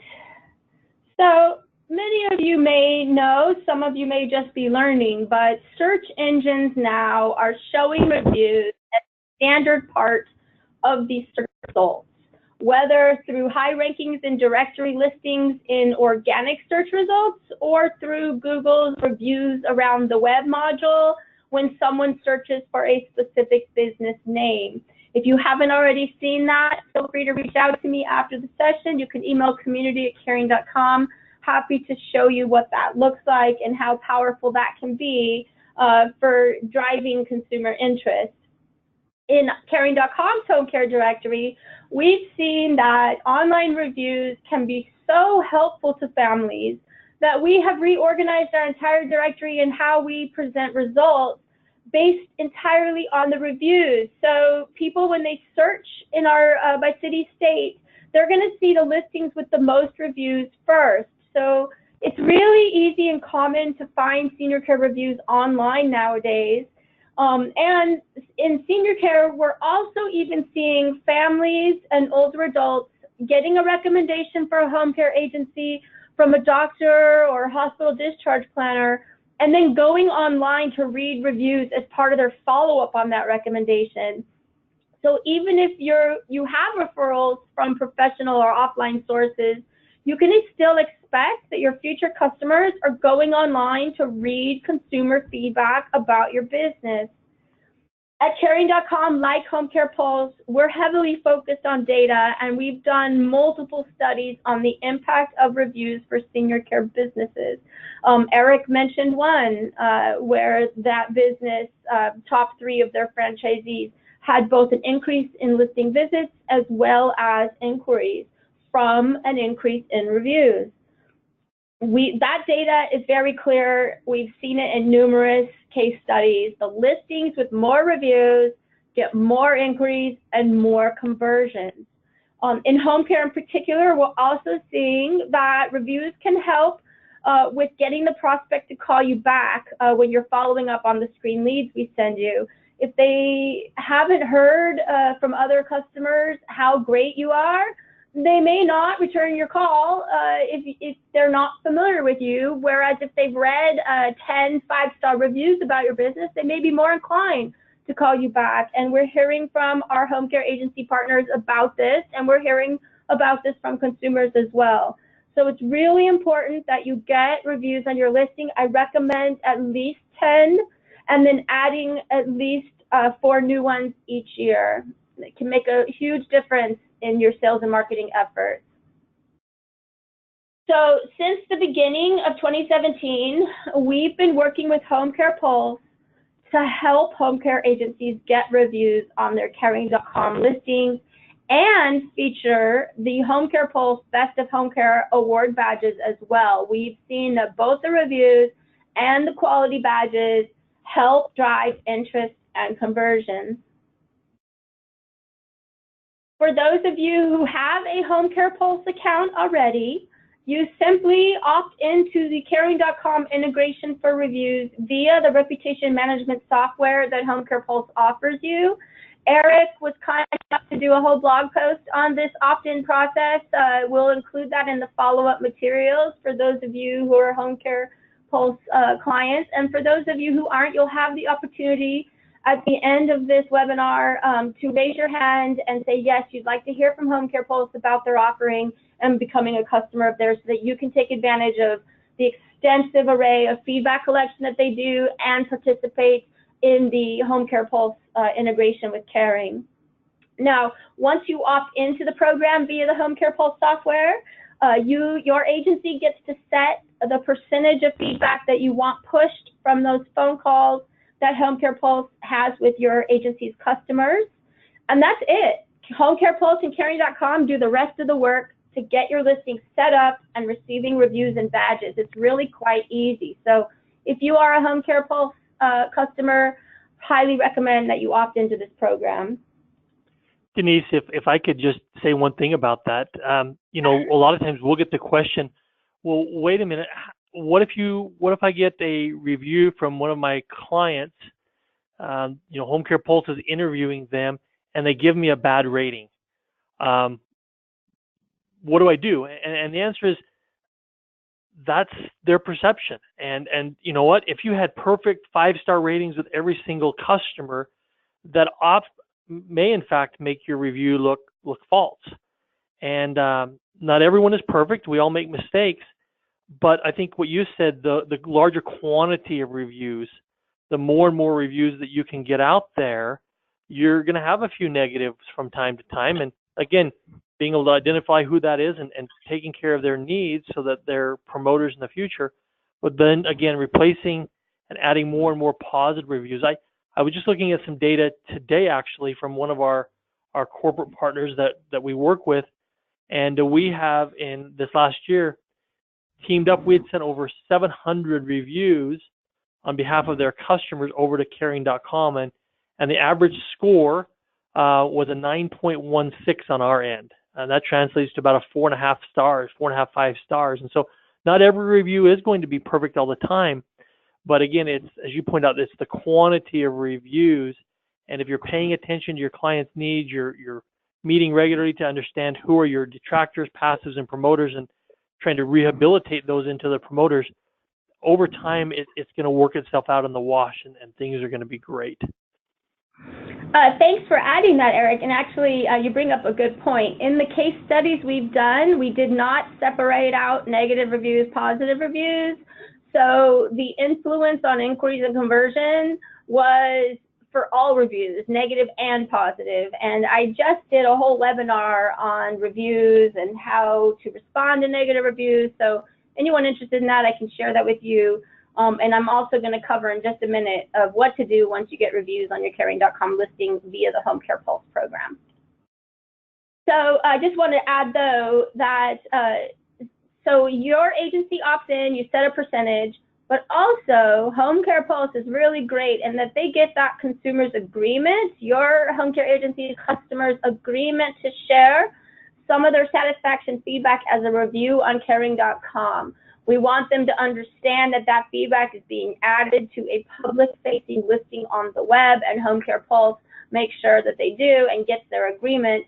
So many of you may know, some of you may just be learning, but search engines now are showing reviews as a standard part of the search results, whether through high rankings in directory listings in organic search results or through Google's reviews around the web module when someone searches for a specific business name. If you haven't already seen that, feel free to reach out to me after the session. You can email community@caring.com. Happy to show you what that looks like and how powerful that can be for driving consumer interest. In Caring.com's home care directory, we've seen that online reviews can be so helpful to families that we have reorganized our entire directory and how we present results based entirely on the reviews. So people, when they search in our by city state, they're going to see the listings with the most reviews first. So it's really easy and common to find senior care reviews online nowadays. And in senior care, we're also even seeing families and older adults getting a recommendation for a home care agency from a doctor or hospital discharge planner, and then going online to read reviews as part of their follow-up on that recommendation. So even if you have referrals from professional or offline sources, you can still expect that your future customers are going online to read consumer feedback about your business. At Caring.com, like Homecare Pulse, we're heavily focused on data, and we've done multiple studies on the impact of reviews for senior care businesses. Erik mentioned one where that business, top 3 of their franchisees, had both an increase in listing visits as well as inquiries from an increase in reviews. That data is very clear. We've seen it in numerous case studies. The listings with more reviews get more inquiries and more conversions. In home care in particular, we're also seeing that reviews can help with getting the prospect to call you back when you're following up on the screen leads we send you. If they haven't heard from other customers how great you are, they may not return your call if they're not familiar with you, whereas if they've read 10 5-star reviews about your business, they may be more inclined to call you back. And we're hearing from our home care agency partners about this, and we're hearing about this from consumers as well. So it's really important that you get reviews on your listing. I recommend at least 10, and then adding at least 4 new ones each year. It can make a huge difference in your sales and marketing efforts. So since the beginning of 2017, we've been working with Homecare Pulse to help home care agencies get reviews on their Caring.com listings and feature the Homecare Pulse Best of Home Care Award badges as well. We've seen that both the reviews and the quality badges help drive interest and conversion. For those of you who have a Homecare Pulse account already, you simply opt into the Caring.com integration for reviews via the reputation management software that Homecare Pulse offers you. Erik was kind enough to do a whole blog post on this opt-in process. We'll include that in the follow-up materials for those of you who are Homecare Pulse clients. And for those of you who aren't, you'll have the opportunity at the end of this webinar to raise your hand and say, yes, you'd like to hear from Homecare Pulse about their offering and becoming a customer of theirs so that you can take advantage of the extensive array of feedback collection that they do and participate in the Homecare Pulse integration with Caring. Now, once you opt into the program via the Homecare Pulse software, your agency gets to set the percentage of feedback that you want pushed from those phone calls that Homecare Pulse has with your agency's customers. And that's it. Homecare Pulse and Caring.com do the rest of the work to get your listing set up and receiving reviews and badges. It's really quite easy. So if you are a Homecare Pulse customer, highly recommend that you opt into this program. Denise, if I could just say one thing about that, you know, a lot of times we'll get the question, well, wait a minute, what if I get a review from one of my clients, you know, Homecare Pulse is interviewing them and they give me a bad rating? What do I do? And the answer is, that's their perception. And you know what? If you had perfect 5-star ratings with every single customer, that may in fact make your review look false. And not everyone is perfect. We all make mistakes. But I think what you said, the larger quantity of reviews, the more and more reviews that you can get out there, you're going to have a few negatives from time to time. And again, being able to identify who that is and taking care of their needs so that they're promoters in the future. But then again, replacing and adding more and more positive reviews. I was just looking at some data today, actually, from one of our corporate partners that we work with. And we have, in this last year, teamed up. We had sent over 700 reviews on behalf of their customers over to Caring.com. And the average score was a 9.16 on our end. And that translates to about a 4.5 stars, 4.5, 5 stars. And so not every review is going to be perfect all the time. But again, it's, as you point out, it's the quantity of reviews. And if you're paying attention to your client's needs, you're meeting regularly to understand who are your detractors, passives, and promoters, and trying to rehabilitate those into the promoters, over time, it's going to work itself out in the wash, and things are going to be great. Thanks for adding that, Eric. And actually, you bring up a good point. In the case studies we've done, we did not separate out negative reviews, positive reviews. So the influence on inquiries and conversion was for all reviews, negative and positive. And I just did a whole webinar on reviews and how to respond to negative reviews. So anyone interested in that, I can share that with you. And I'm also going to cover in just a minute of what to do once you get reviews on your Caring.com listing via the Homecare Pulse program. So I just want to add, though, that so your agency opts in, you set a percentage, but also Homecare Pulse is really great in that they get that consumer's agreement, your home care agency's customers' agreement to share some of their satisfaction feedback as a review on Caring.com. We want them to understand that that feedback is being added to a public-facing listing on the web, and Homecare Pulse makes sure that they do and gets their agreement.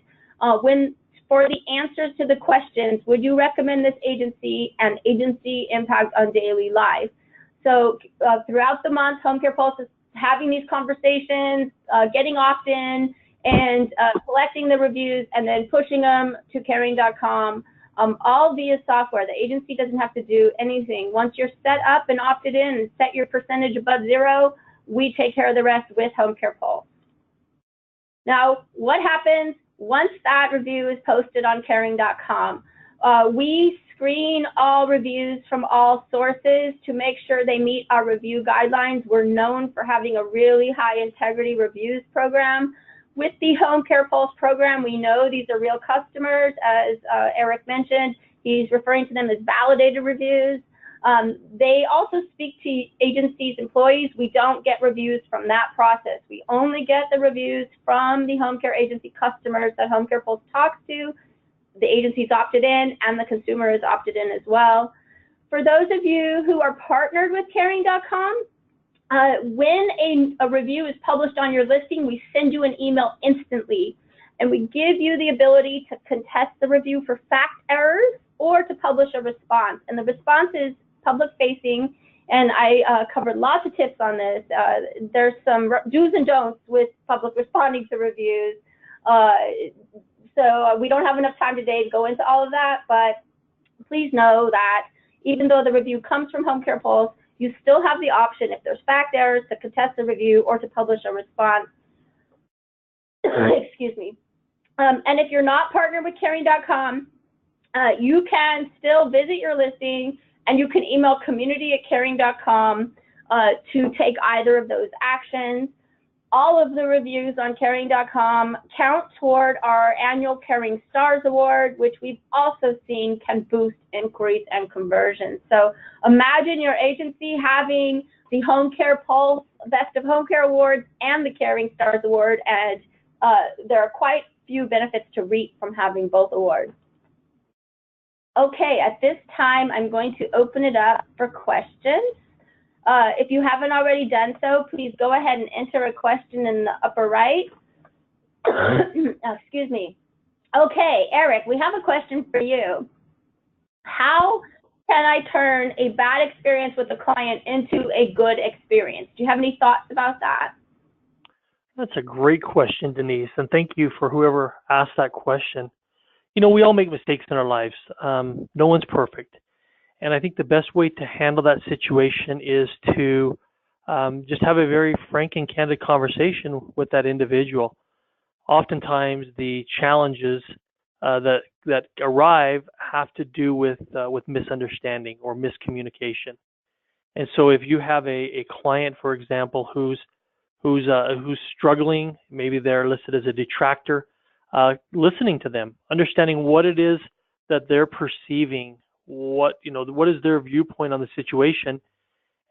For the answers to the questions, would you recommend this agency and agency impact on daily life? So throughout the month, Homecare Pulse is having these conversations, getting opt-in, and collecting the reviews and then pushing them to Caring.com. All via software. The agency doesn't have to do anything. Once you're set up and opted in and set your percentage above 0, we take care of the rest with Homecare Pulse. Now, what happens once that review is posted on Caring.com? We screen all reviews from all sources to make sure they meet our review guidelines. We're known for having a really high integrity reviews program. With the Homecare Pulse program, we know these are real customers. As Erik mentioned, he's referring to them as validated reviews. They also speak to agencies' employees. We don't get reviews from that process. We only get the reviews from the home care agency customers that Homecare Pulse talks to. The agency's opted in and the consumer is opted in as well. For those of you who are partnered with Caring.com, when a review is published on your listing, we send you an email instantly, and we give you the ability to contest the review for fact errors or to publish a response. And the response is public-facing, and I covered lots of tips on this. There's some do's and don'ts with public responding to reviews. So we don't have enough time today to go into all of that, but please know that even though the review comes from Homecare Poults, you still have the option, if there's fact errors, to contest the review or to publish a response. Excuse me. And if you're not partnered with Caring.com, you can still visit your listing, and you can email community@Caring.com to take either of those actions. All of the reviews on Caring.com count toward our annual Caring Stars Award, which we've also seen can boost inquiries and conversions. So imagine your agency having the Homecare Poults Best of Homecare Awards and the Caring Stars Award, and there are quite few benefits to reap from having both awards. Okay, at this time, I'm going to open it up for questions. If you haven't already done so, please go ahead and enter a question in the upper right. Excuse me. Okay, Erik, we have a question for you. How can I turn a bad experience with a client into a good experience? Do you have any thoughts about that? That's a great question, Denise, and thank you for whoever asked that question. You know, we all make mistakes in our lives. No one's perfect. And I think the best way to handle that situation is to just have a very frank and candid conversation with that individual. Oftentimes, the challenges that arrive have to do with misunderstanding or miscommunication. And so, if you have a client, for example, who's struggling, maybe they're listed as a detractor, listening to them, understanding what it is that they're perceiving, what is their viewpoint on the situation,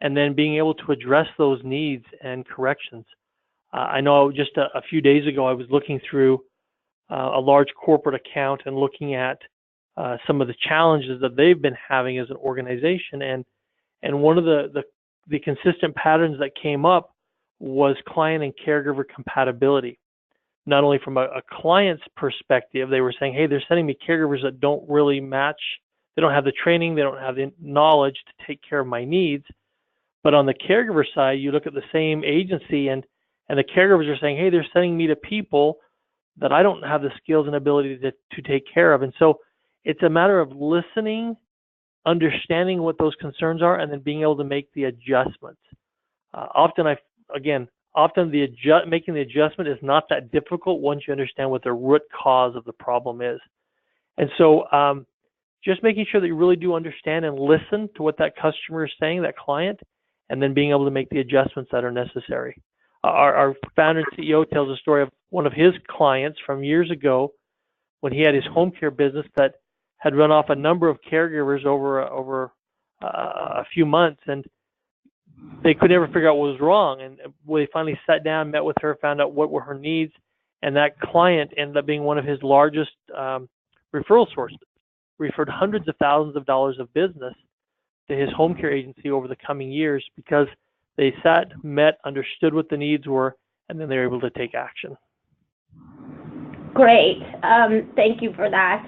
and then being able to address those needs and corrections. I know just a few days ago I was looking through a large corporate account and looking at some of the challenges that they've been having as an organization, and one of the consistent patterns that came up was client and caregiver compatibility. Not only from a client's perspective, they were saying, hey, they're sending me caregivers that don't really match. They don't have the training, they don't have the knowledge to take care of my needs. But on the caregiver side, you look at the same agency and the caregivers are saying, hey, they're sending me to people that I don't have the skills and ability to take care of. And so it's a matter of listening, understanding what those concerns are, and then being able to make the adjustments. Often making the adjustment is not that difficult once you understand what the root cause of the problem is. And so just making sure that you really do understand and listen to what that customer is saying, that client, and then being able to make the adjustments that are necessary. Our founder and CEO tells a story of one of his clients from years ago when he had his home care business that had run off a number of caregivers over a few months, and they could never figure out what was wrong. And when they finally sat down, met with her, found out what were her needs, and that client ended up being one of his largest referral sources, referred hundreds of thousands of dollars of business to his home care agency over the coming years because they sat, met, understood what the needs were, and then they were able to take action. Great. Thank you for that.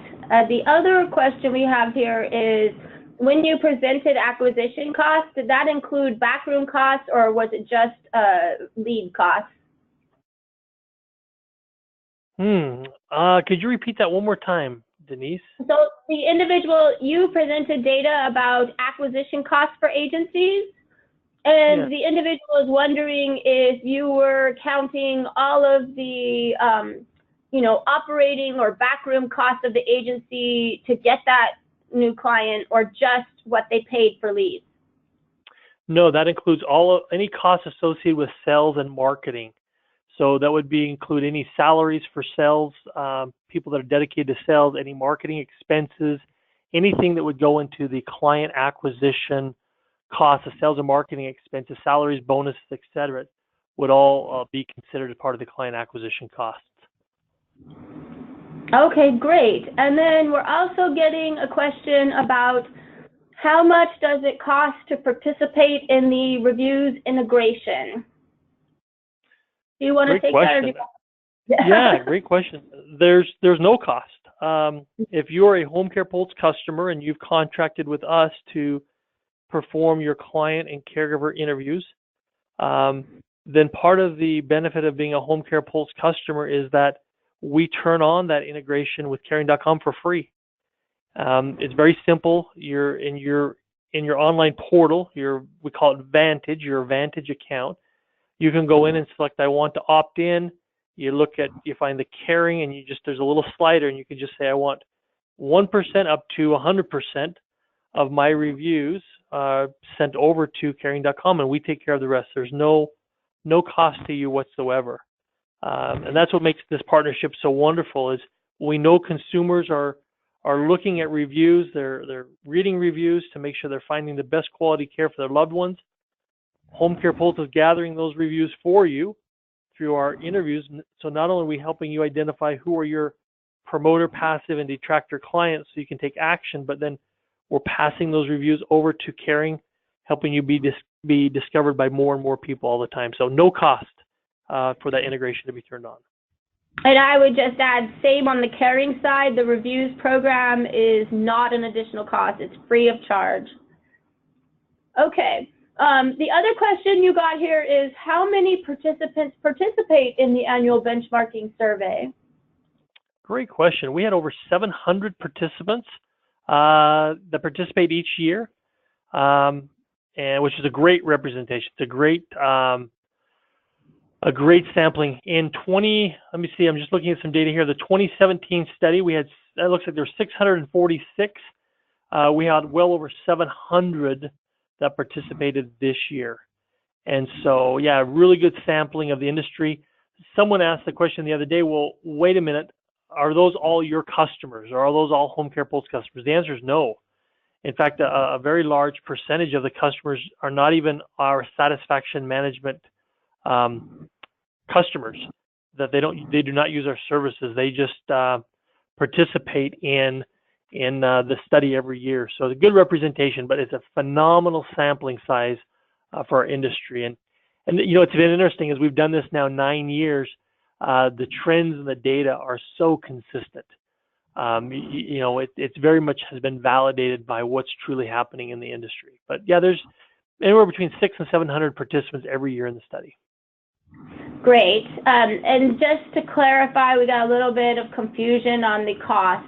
The other question we have here is, when you presented acquisition costs, did that include backroom costs or was it just lead costs? Could you repeat that one more time, Denise? So the individual, you presented data about acquisition costs for agencies, and the individual is wondering if you were counting all of the operating or backroom costs of the agency to get that new client, or just what they paid for leads? No, that includes any costs associated with sales and marketing. So that would include any salaries for sales, people that are dedicated to sales, any marketing expenses, anything that would go into the client acquisition costs of sales and marketing expenses, salaries, bonuses, etc., would all be considered as part of the client acquisition costs. Okay, great. And then we're also getting a question about how much does it cost to participate in the reviews integration? Do you want to take that? Yeah, great question. There's no cost. If you're a Homecare Poults customer and you've contracted with us to perform your client and caregiver interviews, then part of the benefit of being a Homecare Poults customer is that we turn on that integration with Caring.com for free. It's very simple. You're in your online portal, we call it Vantage, your Vantage account. You can go in and select I want to opt in. You find the caring, and there's a little slider, and you can just say I want 1% up to 100% of my reviews sent over to Caring.com, and we take care of the rest. There's no cost to you whatsoever. And that's what makes this partnership so wonderful is we know consumers are looking at reviews, they're reading reviews to make sure they're finding the best quality care for their loved ones. Homecare Poults is gathering those reviews for you through our interviews. So not only are we helping you identify who are your promoter, passive, and detractor clients so you can take action, but then we're passing those reviews over to Caring, helping you be discovered by more and more people all the time. So no cost for that integration to be turned on. And I would just add, same on the Caring side, the reviews program is not an additional cost. It's free of charge. Okay. The other question you got here is how many participants participate in the annual benchmarking survey? Great question. We had over 700 participants that participate each year, and which is a great representation. It's a great sampling. Let me see, I'm just looking at some data here. The 2017 study, it looks like there were 646. We had well over 700 that participated this year. And so, yeah, really good sampling of the industry. Someone asked the question the other day, well, wait a minute, are those all your customers, or are those all Homecare Poults customers? The answer is no. In fact, a very large percentage of the customers are not even our satisfaction management customers, that they do not use our services. They just participate in the study every year. So it's a good representation, but it's a phenomenal sampling size for our industry. And it's been interesting as we've done this now 9 years. The trends and the data are so consistent. It's very much has been validated by what's truly happening in the industry. But yeah, there's anywhere between 600 and 700 participants every year in the study. Great. And just to clarify, we got a little bit of confusion on the cost.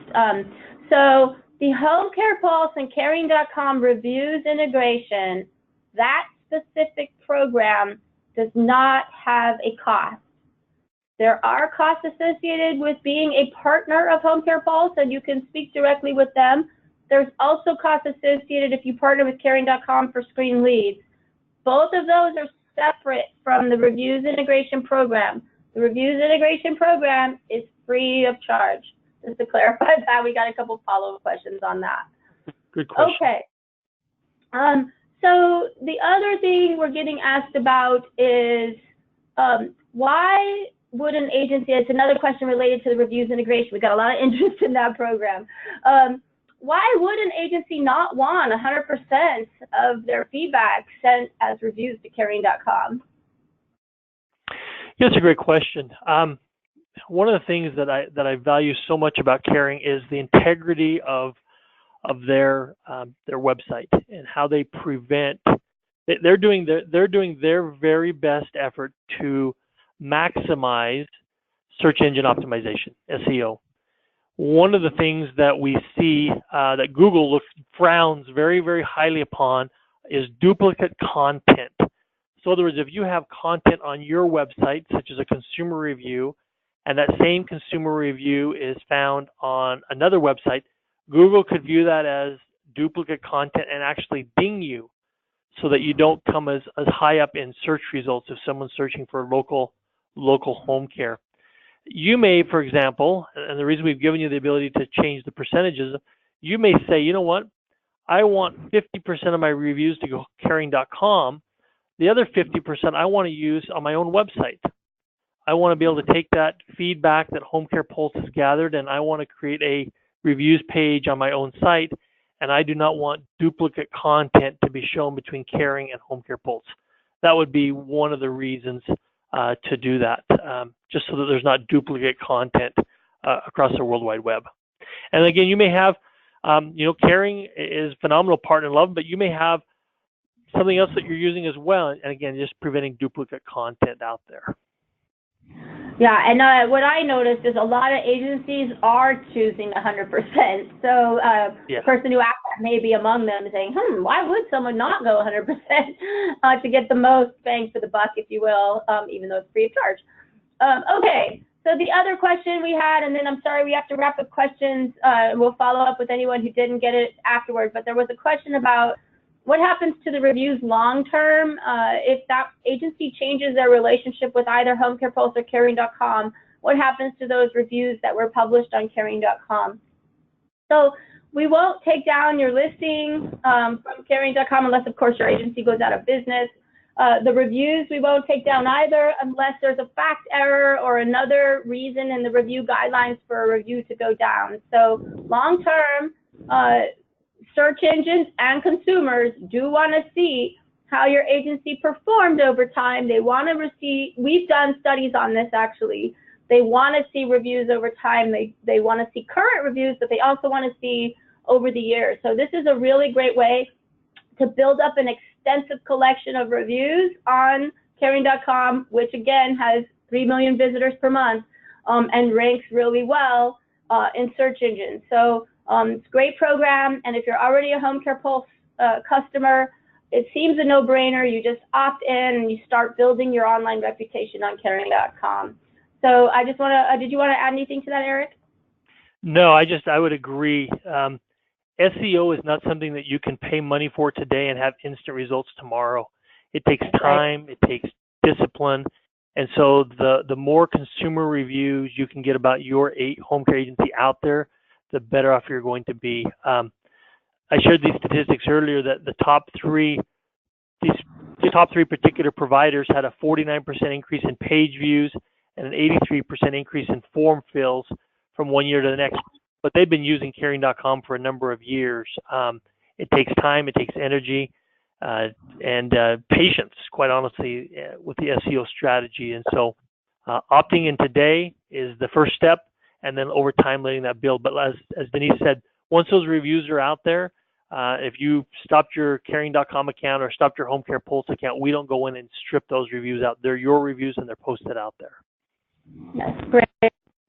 So the Homecare Poults and Caring.com reviews integration, that specific program does not have a cost. There are costs associated with being a partner of Homecare Poults, and you can speak directly with them. There's also costs associated if you partner with Caring.com for screen leads. Both of those are separate from the reviews integration program. The reviews integration program is free of charge. Just to clarify that, we got a couple follow-up questions on that. Good question. Okay. So the other thing we're getting asked about is why would an agency, it's another question related to the reviews integration. We got a lot of interest in that program. Why would an agency not want 100% of their feedback sent as reviews to Caring.com? Yeah, that's a great question. One of the things that I value so much about Caring is the integrity of their website and how they prevent. They're doing their very best effort to maximize search engine optimization, SEO. One of the things that we see that Google frowns very, very highly upon is duplicate content. So in other words, if you have content on your website, such as a consumer review, and that same consumer review is found on another website, Google could view that as duplicate content and actually ding you so that you don't come as high up in search results if someone's searching for local home care. You may, for example, and the reason we've given you the ability to change the percentages, you may say, you know what, I want 50% of my reviews to go Caring.com. The other 50% I want to use on my own website. I want to be able to take that feedback that Homecare Poults has gathered, and I want to create a reviews page on my own site, and I do not want duplicate content to be shown between Caring and Homecare Poults. That would be one of the reasons to do that, just so that there's not duplicate content across the World Wide Web. And again, you may have, Caring is a phenomenal partner in love, but you may have something else that you're using as well. And again, just preventing duplicate content out there. Yeah, and what I noticed is a lot of agencies are choosing 100%. So the person who asked that may be among them, saying, why would someone not go 100% to get the most bang for the buck, if you will, even though it's free of charge. Okay, so the other question we had, and then I'm sorry, we have to wrap up questions. We'll follow up with anyone who didn't get it afterwards, but there was a question about what happens to the reviews long term if that agency changes their relationship with either Homecare Pulse or Caring.com? What happens to those reviews that were published on Caring.com? So we won't take down your listing from Caring.com unless, of course, your agency goes out of business. The reviews we won't take down either unless there's a fact error or another reason in the review guidelines for a review to go down. So long term, search engines and consumers do want to see how your agency performed over time. They want to receive, we've done studies on this actually. They want to see reviews over time. They want to see current reviews, but they also want to see over the years. So this is a really great way to build up an extensive collection of reviews on Caring.com, which again has 3 million visitors per month and ranks really well in search engines. So it's a great program, and if you're already a Homecare Pulse customer, it seems a no-brainer. You just opt in and you start building your online reputation on Caring.com. So I just want to, did you want to add anything to that, Erik? No, I would agree. SEO is not something that you can pay money for today and have instant results tomorrow. It takes time, it takes discipline, and so the more consumer reviews you can get about your home care agency out there, the better off you're going to be. I shared these statistics earlier that the top three particular providers had a 49% increase in page views and an 83% increase in form fills from one year to the next. But they've been using Caring.com for a number of years. It takes time, it takes energy, and patience, quite honestly, with the SEO strategy. And so opting in today is the first step, and then over time letting that build. But as Denise said, once those reviews are out there, if you stopped your Caring.com account or stopped your Homecare Pulse account, we don't go in and strip those reviews out. They're your reviews and they're posted out there. That's great.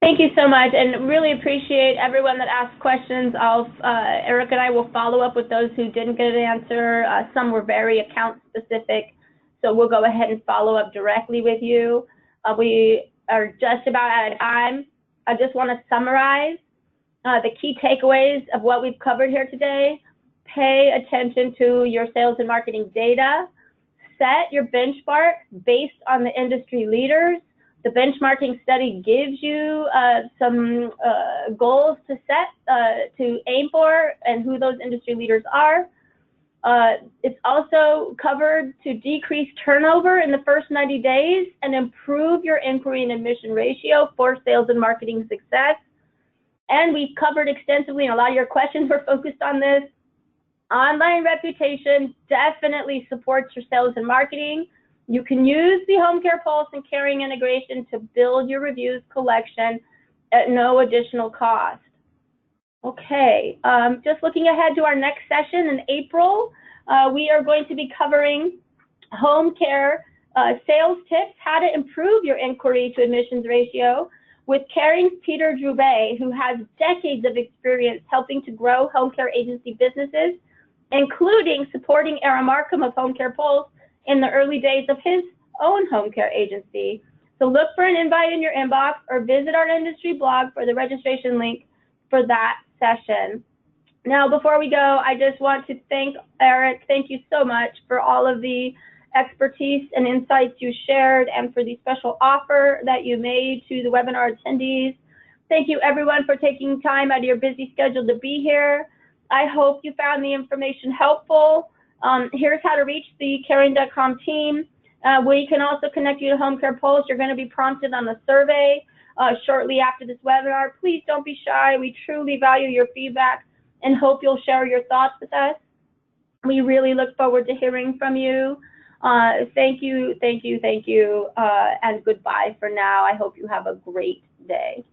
Thank you so much, and really appreciate everyone that asked questions. Erik and I will follow up with those who didn't get an answer. Some were very account specific, so we'll go ahead and follow up directly with you. We are just about out of time. I just want to summarize the key takeaways of what we've covered here today. Pay attention to your sales and marketing data. Set your benchmark based on the industry leaders. The benchmarking study gives you some goals to set, to aim for, and who those industry leaders are. It's also covered to decrease turnover in the first 90 days and improve your inquiry and admission ratio for sales and marketing success. And we've covered extensively, and a lot of your questions were focused on this. Online reputation definitely supports your sales and marketing. You can use the Homecare Pulse and Caring integration to build your reviews collection at no additional cost. Okay, just looking ahead to our next session in April, we are going to be covering home care sales tips, how to improve your inquiry to admissions ratio with Caring's Peter Drouvet, who has decades of experience helping to grow home care agency businesses, including supporting Erik Markham of Homecare Pulse in the early days of his own home care agency. So look for an invite in your inbox or visit our industry blog for the registration link for that session. Now, before we go, I just want to thank Erik. Thank you so much for all of the expertise and insights you shared and for the special offer that you made to the webinar attendees. Thank you everyone for taking time out of your busy schedule to be here. I hope you found the information helpful. Here's how to reach the Caring.com team. We can also connect you to Homecare Pulse. You're going to be prompted on the survey shortly after this webinar. Please don't be shy. We truly value your feedback and hope you'll share your thoughts with us. We really look forward to hearing from you. Thank you, and goodbye for now. I hope you have a great day.